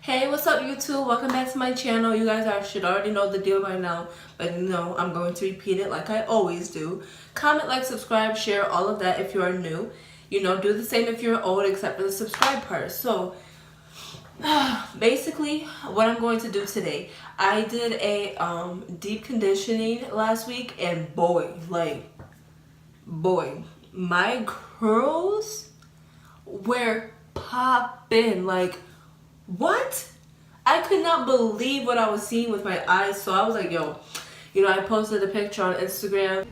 Hey, what's up YouTube? Welcome back to my channel. You guys should already know the deal by now, but I'm going to repeat it like I always do. Comment, like, subscribe, share, all of that if you are new. Do the same if you're old except for the subscribe part. So, basically, what I'm going to do today, I did a deep conditioning last week, and boy, my curls were popping. What? I could not believe what I was seeing with my eyes. So I was like, yo, I posted a picture on Instagram.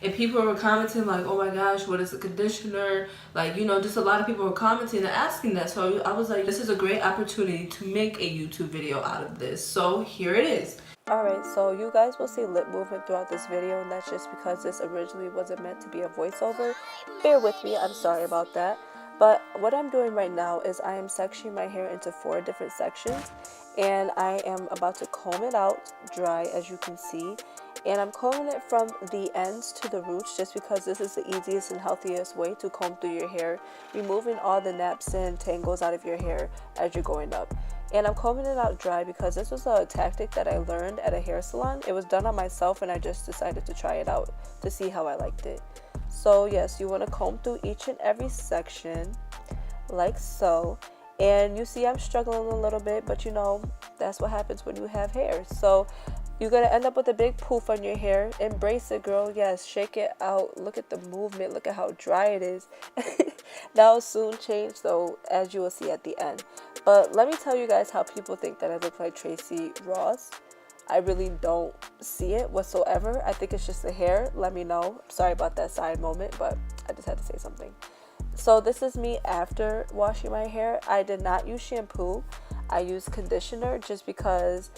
And people were commenting like, oh my gosh, what is a conditioner? Just a lot of people were commenting and asking that. So I was like, this is a great opportunity to make a YouTube video out of this. So here it is. Alright, so you guys will see lip movement throughout this video, and that's just because this originally wasn't meant to be a voiceover. Bear with me, I'm sorry about that. But what I'm doing right now is I am sectioning my hair into 4 different sections, and I am about to comb it out dry, as you can see. And I'm combing it from the ends to the roots just because this is the easiest and healthiest way to comb through your hair, removing all the naps and tangles out of your hair as you're going up. And I'm combing it out dry because this was a tactic that I learned at a hair salon. It was done on myself and I just decided to try it out to see how I liked it. So yes, you want to comb through each and every section like so. And you see I'm struggling a little bit, but that's what happens when you have hair. So you're going to end up with a big poof on your hair. Embrace it, girl. Yes, shake it out. Look at the movement. Look at how dry it is. That will soon change, though, as you will see at the end. But let me tell you guys how people think that I look like Tracy Ross. I really don't see it whatsoever. I think it's just the hair. Let me know. Sorry about that side moment, but I just had to say something. So this is me after washing my hair. I did not use shampoo. I used conditioner just because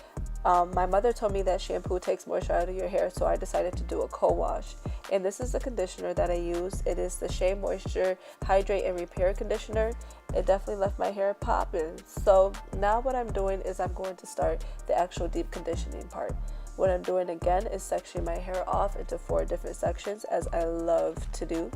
my mother told me that shampoo takes moisture out of your hair, so I decided to do a co-wash. And this is the conditioner that I use. It is the Shea Moisture Hydrate and Repair Conditioner. It definitely left my hair popping. So now what I'm doing is I'm going to start the actual deep conditioning part. What I'm doing again is sectioning my hair off into 4 different sections, as I love to do.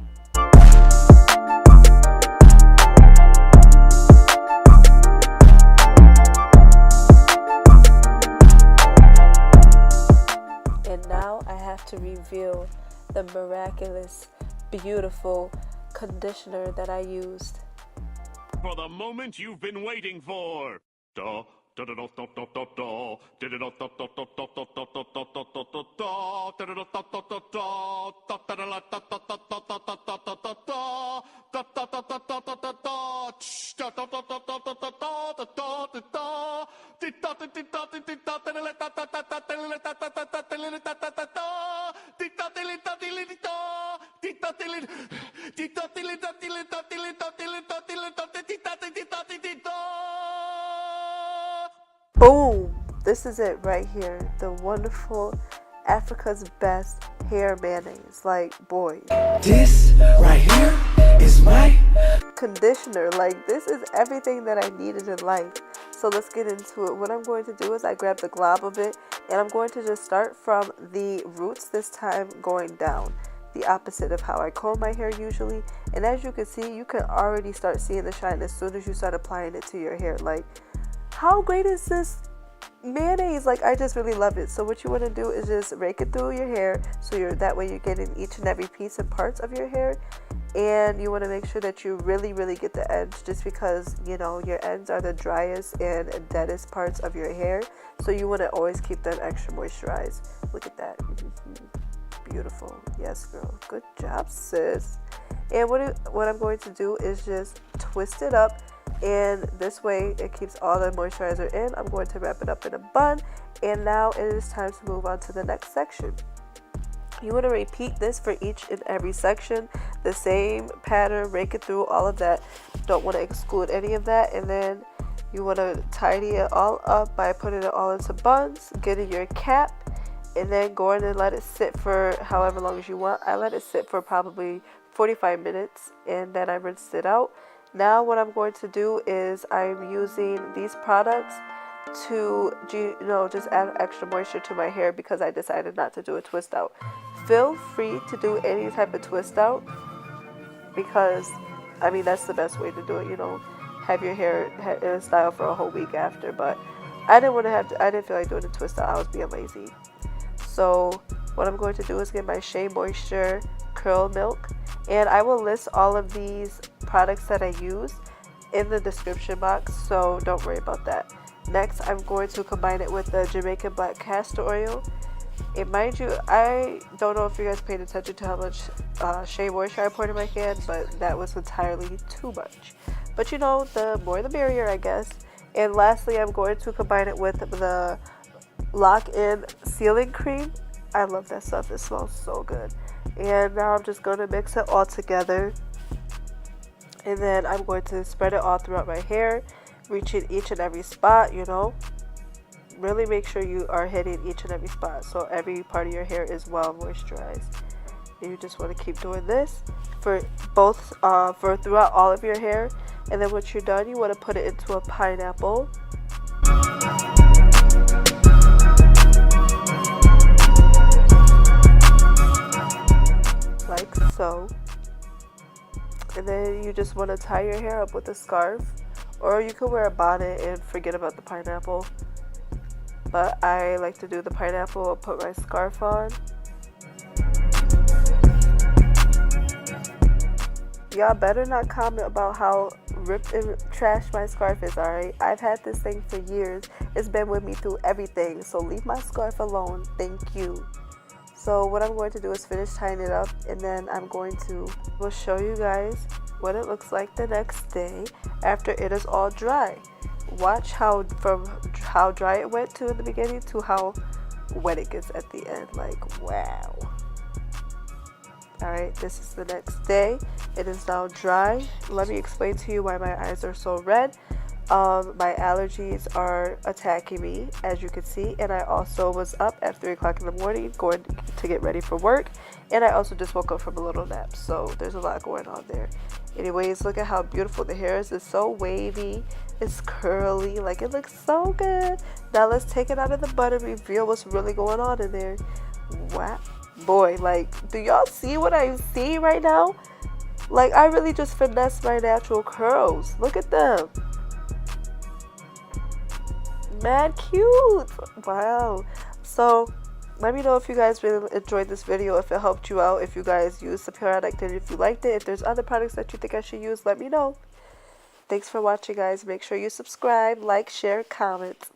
And now I have to reveal the miraculous, beautiful conditioner that I used. For the moment you've been waiting for. Boom! This is it right here. The wonderful Africa's best hair mayonnaise. Boy. This right here is my conditioner. This is everything that I needed in life. So let's get into it. What I'm going to do is I grab the glob of it, and I'm going to just start from the roots, this time going down. The opposite of how I comb my hair usually. And as you can see, you can already start seeing the shine as soon as you start applying it to your hair. How great is this mayonnaise? I just really love it. So what you want to do is just rake it through your hair, so that way you're getting each and every piece and parts of your hair. And you want to make sure that you really get the ends, just because your ends are the driest and deadest parts of your hair, so you want to always keep them extra moisturized. Look at that. Beautiful. Yes, girl. Good job, sis. And what I'm going to do is just twist it up, and this way it keeps all the moisturizer in. I'm going to wrap it up in a bun, and now it is time to move on to the next section. You want to repeat this for each and every section, the same pattern, rake it through, all of that. Don't want to exclude any of that. And then you want to tidy it all up by putting it all into buns, getting your cap, and then going and let it sit for however long as you want. I let it sit for probably 45 minutes, and then I rinsed it out. Now what I'm going to do is I'm using these products to just add extra moisture to my hair, because I decided not to do a twist out. Feel free to do any type of twist out, because I mean that's the best way to do it, you know, have your hair in a style for a whole week after. But I didn't want to have to, I didn't feel like doing a twist out. I was being lazy. So what I'm going to do is get my Shea Moisture Curl Milk, and I will list all of these products that I use in the description box, so don't worry about that. Next, I'm going to combine it with the Jamaican Black Castor Oil. And mind you, I don't know if you guys paid attention to how much Shea Moisture I poured in my hand, but that was entirely too much. But you know, the more the merrier, I guess. And lastly, I'm going to combine it with the Lock-In Sealing Cream. I love that stuff. It smells so good. And now I'm just going to mix it all together. And then I'm going to spread it all throughout my hair, reaching each and every spot, you know. Really make sure you are hitting each and every spot so every part of your hair is well moisturized. And you just want to keep doing this for both, for throughout all of your hair. And then once you're done, you want to put it into a pineapple. Like so. And then you just want to tie your hair up with a scarf, or you could wear a bonnet and forget about the pineapple. But I like to do the pineapple and put my scarf on. Y'all better not comment about how ripped and trashed my scarf is, alright? I've had this thing for years. It's been with me through everything, so leave my scarf alone. Thank you. So what I'm going to do is finish tying it up, and then I'm going to show you guys what it looks like the next day after it is all dry. Watch how from how dry it went to in the beginning to how wet it gets at the end. Like, wow. Alright, this is the next day. It is now dry. Let me explain to you why my eyes are so red. My allergies are attacking me, as you can see, and I also was up at 3 o'clock in the morning going to get ready for work, and I also just woke up from a little nap, so there's a lot going on there. Anyways, look at how beautiful the hair is. It's so wavy, it's curly, like it looks so good. Now let's take it out of the bun and reveal what's really going on in there. Wow, boy, like, do y'all see what I'm seeing right now? Like, I really just finessed my natural curls. Look at them. Mad cute. Wow. So let me know if you guys really enjoyed this video, if it helped you out, if you guys used the product, and if you liked it. If there's other products that you think I should use, let me know. Thanks for watching, guys. Make sure you subscribe, like, share, comment.